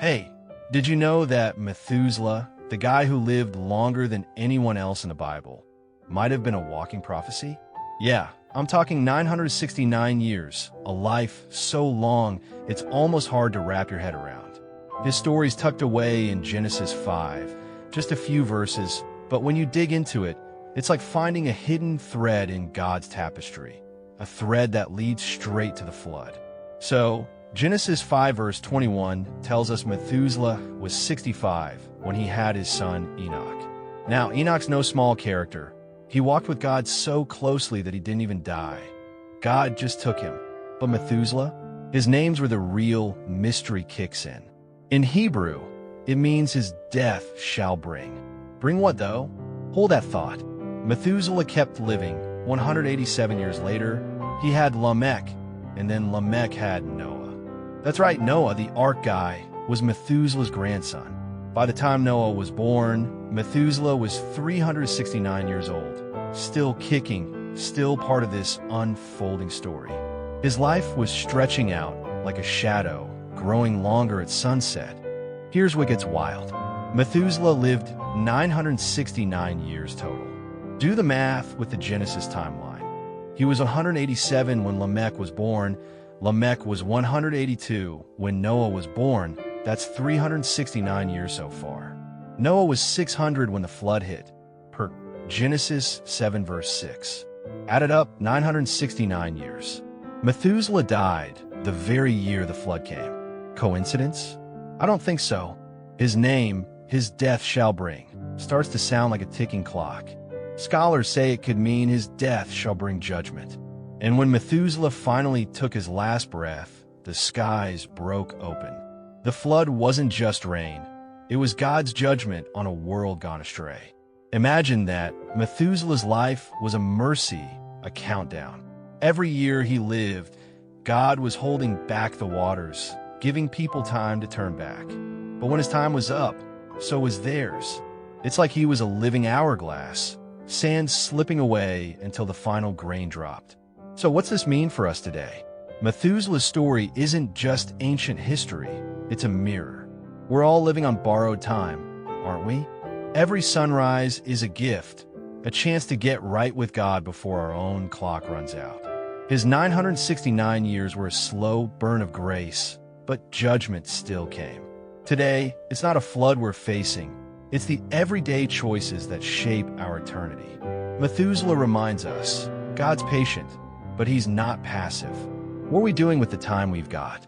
Hey, did you know that Methuselah, the guy who lived longer than anyone else in the Bible, might have been a walking prophecy? Yeah, I'm talking 969 years, a life so long it's almost hard to wrap your head around. His story's tucked away in Genesis 5, just a few verses, but when you dig into it, it's like finding a hidden thread in God's tapestry, a thread that leads straight to the flood. So, Genesis 5 verse 21 tells us Methuselah was 65 when he had his son Enoch. Now, Enoch's no small character. He walked with God so closely that he didn't even die. God just took him. But Methuselah, his name's where the real mystery kicks in. In Hebrew, it means his death shall bring. Bring what though? Hold that thought. Methuselah kept living. 187 years later, he had Lamech, and then Lamech had Noah. That's right, Noah, the ark guy, was Methuselah's grandson. By the time Noah was born, Methuselah was 369 years old, still kicking, still part of this unfolding story. His life was stretching out like a shadow, growing longer at sunset. Here's what gets wild. Methuselah lived 969 years total. Do the math with the Genesis timeline. He was 187 when Lamech was born. Lamech was 182 when Noah was born. That's 369 years so far. Noah was 600 when the flood hit, per Genesis 7 verse 6. Added up, 969 years. Methuselah died the very year the flood came. Coincidence? I don't think so. His name, his death shall bring, starts to sound like a ticking clock. Scholars say it could mean his death shall bring judgment. And when Methuselah finally took his last breath, the skies broke open. The flood wasn't just rain. It was God's judgment on a world gone astray. Imagine that. Methuselah's life was a mercy, a countdown. Every year he lived, God was holding back the waters, giving people time to turn back. But when his time was up, so was theirs. It's like he was a living hourglass, sand slipping away until the final grain dropped. So what's this mean for us today? Methuselah's story isn't just ancient history, it's a mirror. We're all living on borrowed time, aren't we? Every sunrise is a gift, a chance to get right with God before our own clock runs out. His 969 years were a slow burn of grace, but judgment still came. Today, it's not a flood we're facing, it's the everyday choices that shape our eternity. Methuselah reminds us, God's patient, but he's not passive. What are we doing with the time we've got?